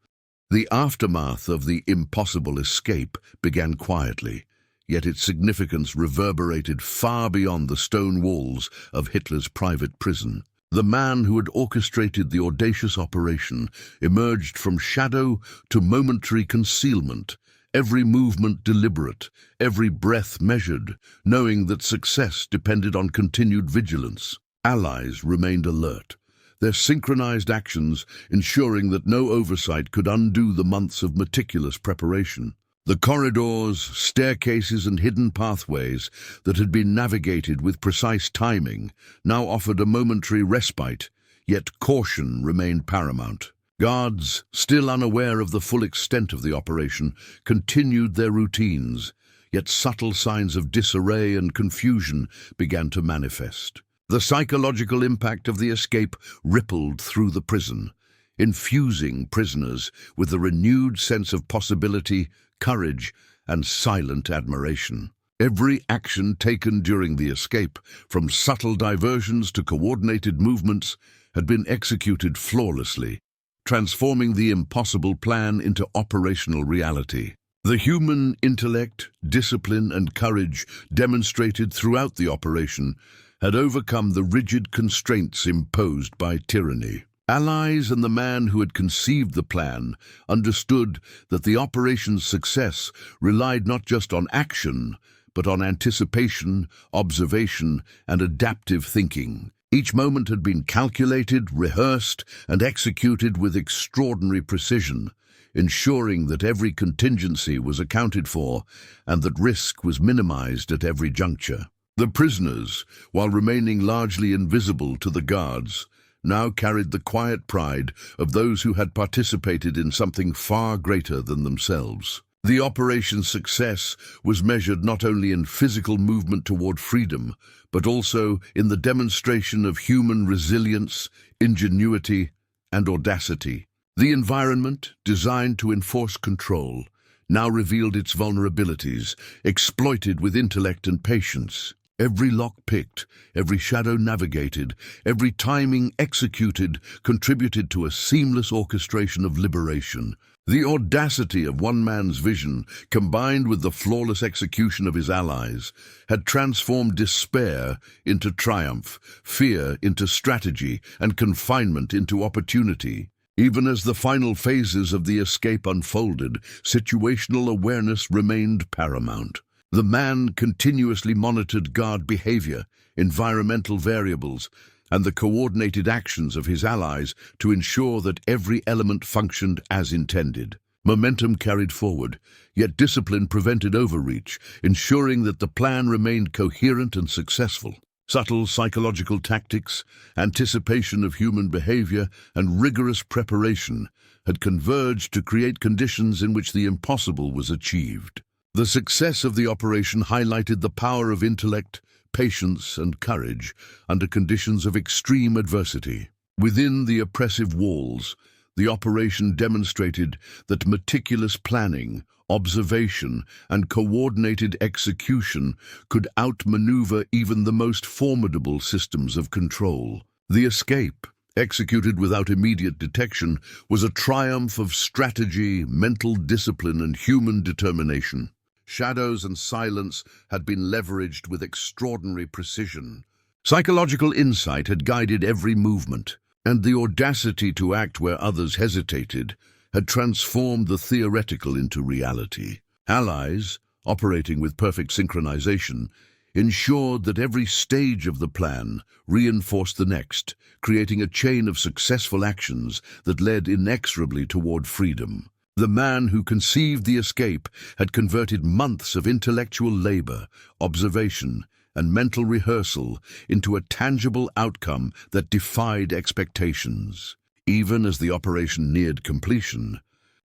The aftermath of the impossible escape began quietly, yet its significance reverberated far beyond the stone walls of Hitler's private prison. The man who had orchestrated the audacious operation emerged from shadow to momentary concealment, every movement deliberate, every breath measured, knowing that success depended on continued vigilance. Allies remained alert, their synchronized actions ensuring that no oversight could undo the months of meticulous preparation. The corridors, staircases, and hidden pathways that had been navigated with precise timing now offered a momentary respite, yet caution remained paramount. Guards, still unaware of the full extent of the operation, continued their routines, yet subtle signs of disarray and confusion began to manifest. The psychological impact of the escape rippled through the prison, infusing prisoners with a renewed sense of possibility, courage, and silent admiration. Every action taken during the escape, from subtle diversions to coordinated movements, had been executed flawlessly, transforming the impossible plan into operational reality. The human intellect, discipline, and courage demonstrated throughout the operation had overcome the rigid constraints imposed by tyranny. Allies and the man who had conceived the plan understood that the operation's success relied not just on action, but on anticipation, observation, and adaptive thinking. Each moment had been calculated, rehearsed, and executed with extraordinary precision, ensuring that every contingency was accounted for and that risk was minimized at every juncture. The prisoners, while remaining largely invisible to the guards, now carried the quiet pride of those who had participated in something far greater than themselves. The operation's success was measured not only in physical movement toward freedom, but also in the demonstration of human resilience, ingenuity, and audacity. The environment, designed to enforce control, now revealed its vulnerabilities, exploited with intellect and patience. Every lock picked, every shadow navigated, every timing executed contributed to a seamless orchestration of liberation. The audacity of one man's vision, combined with the flawless execution of his allies, had transformed despair into triumph, fear into strategy, and confinement into opportunity. Even as the final phases of the escape unfolded, situational awareness remained paramount. The man continuously monitored guard behavior, environmental variables, and the coordinated actions of his allies to ensure that every element functioned as intended. Momentum carried forward, yet discipline prevented overreach, ensuring that the plan remained coherent and successful. Subtle psychological tactics, anticipation of human behavior, and rigorous preparation had converged to create conditions in which the impossible was achieved. The success of the operation highlighted the power of intellect, patience, and courage under conditions of extreme adversity. Within the oppressive walls, the operation demonstrated that meticulous planning, observation, and coordinated execution could outmaneuver even the most formidable systems of control. The escape, executed without immediate detection, was a triumph of strategy, mental discipline, and human determination. Shadows and silence had been leveraged with extraordinary precision. Psychological insight had guided every movement, and the audacity to act where others hesitated had transformed the theoretical into reality. Allies, operating with perfect synchronization, ensured that every stage of the plan reinforced the next, creating a chain of successful actions that led inexorably toward freedom. The man who conceived the escape had converted months of intellectual labor, observation, and mental rehearsal into a tangible outcome that defied expectations. Even as the operation neared completion,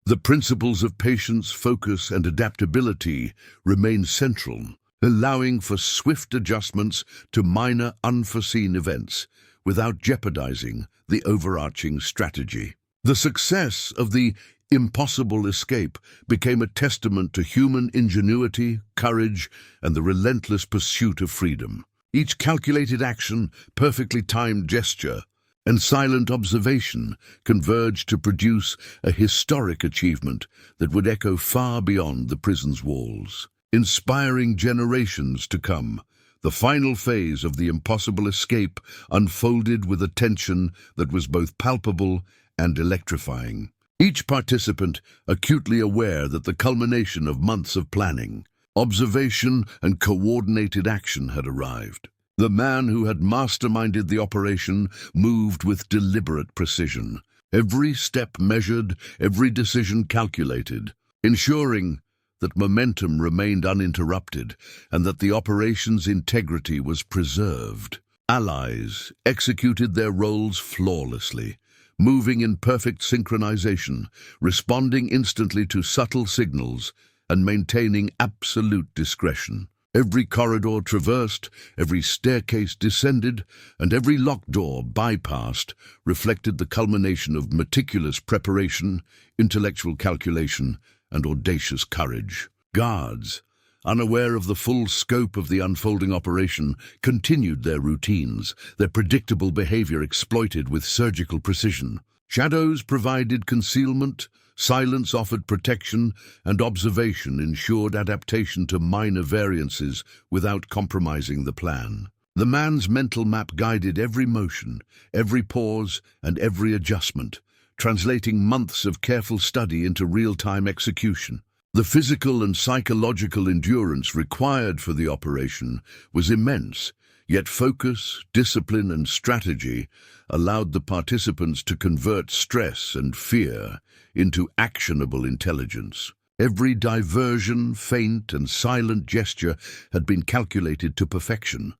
the principles of patience, focus, and adaptability remained central, allowing for swift adjustments to minor unforeseen events without jeopardizing the overarching strategy. The success of the impossible escape became a testament to human ingenuity, courage, and the relentless pursuit of freedom. Each calculated action, perfectly timed gesture, and silent observation converged to produce a historic achievement that would echo far beyond the prison's walls. Inspiring generations to come, the final phase of the impossible escape unfolded with a tension that was both palpable and electrifying. Each participant acutely aware that the culmination of months of planning, observation, and coordinated action had arrived. The man who had masterminded the operation moved with deliberate precision, every step measured, every decision calculated, ensuring that momentum remained uninterrupted and that the operation's integrity was preserved. Allies executed their roles flawlessly, moving in perfect synchronization, responding instantly to subtle signals, and maintaining absolute discretion. Every corridor traversed, every staircase descended, and every locked door bypassed reflected the culmination of meticulous preparation, intellectual calculation, and audacious courage. Guards, unaware of the full scope of the unfolding operation, continued their routines, their predictable behavior exploited with surgical precision. Shadows provided concealment, silence offered protection, and observation ensured adaptation to minor variances without compromising the plan. The man's mental map guided every motion, every pause, and every adjustment, translating months of careful study into real-time execution. The physical and psychological endurance required for the operation was immense, yet focus, discipline, and strategy allowed the participants to convert stress and fear into actionable intelligence. Every diversion, feint, and silent gesture had been calculated to perfection,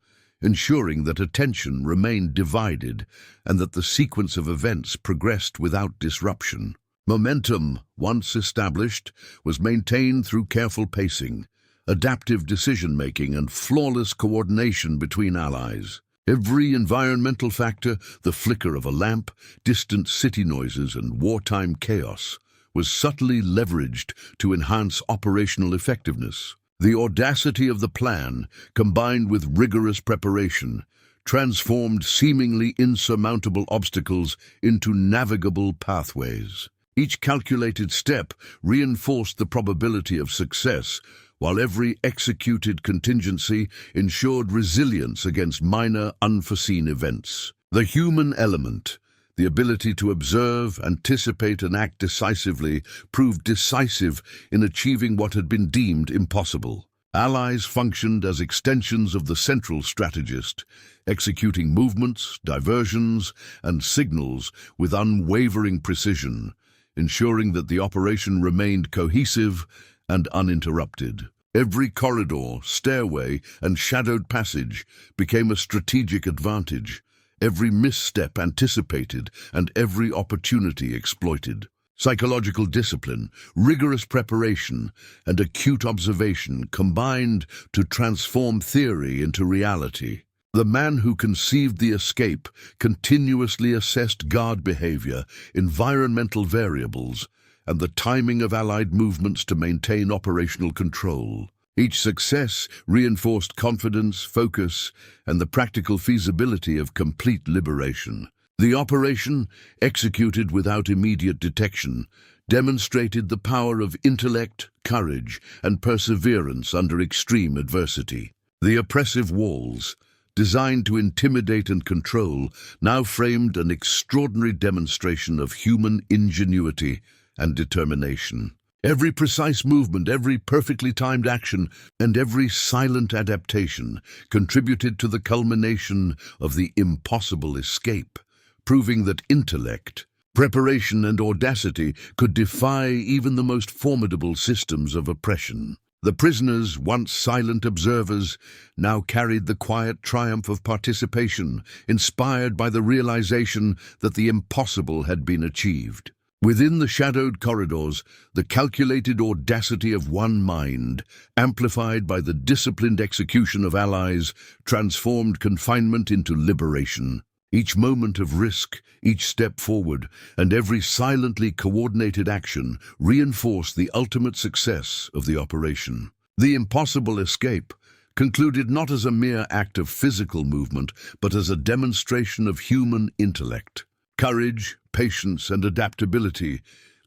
ensuring that attention remained divided and that the sequence of events progressed without disruption. Momentum, once established, was maintained through careful pacing, adaptive decision-making, and flawless coordination between allies. Every environmental factor, the flicker of a lamp, distant city noises, and wartime chaos, was subtly leveraged to enhance operational effectiveness. The audacity of the plan, combined with rigorous preparation, transformed seemingly insurmountable obstacles into navigable pathways. Each calculated step reinforced the probability of success, while every executed contingency ensured resilience against minor, unforeseen events. The human element, the ability to observe, anticipate, and act decisively, proved decisive in achieving what had been deemed impossible. Allies functioned as extensions of the central strategist, executing movements, diversions, and signals with unwavering precision, ensuring that the operation remained cohesive and uninterrupted. Every corridor, stairway, and shadowed passage became a strategic advantage, every misstep anticipated and every opportunity exploited. Psychological discipline, rigorous preparation, and acute observation combined to transform theory into reality. The man who conceived the escape continuously assessed guard behavior, environmental variables, and the timing of Allied movements to maintain operational control. Each success reinforced confidence, focus, and the practical feasibility of complete liberation. The operation, executed without immediate detection, demonstrated the power of intellect, courage, and perseverance under extreme adversity. The oppressive walls, designed to intimidate and control, now framed an extraordinary demonstration of human ingenuity and determination. Every precise movement, every perfectly timed action, and every silent adaptation contributed to the culmination of the impossible escape, proving that intellect, preparation, and audacity could defy even the most formidable systems of oppression. The prisoners, once silent observers, now carried the quiet triumph of participation, inspired by the realization that the impossible had been achieved. Within the shadowed corridors, the calculated audacity of one mind, amplified by the disciplined execution of allies, transformed confinement into liberation. Each moment of risk, each step forward, and every silently coordinated action reinforced the ultimate success of the operation. The impossible escape concluded not as a mere act of physical movement, but as a demonstration of human intellect, courage, patience, and adaptability,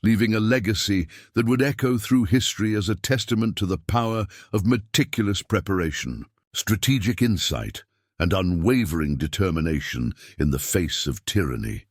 leaving a legacy that would echo through history as a testament to the power of meticulous preparation, strategic insight, and unwavering determination in the face of tyranny.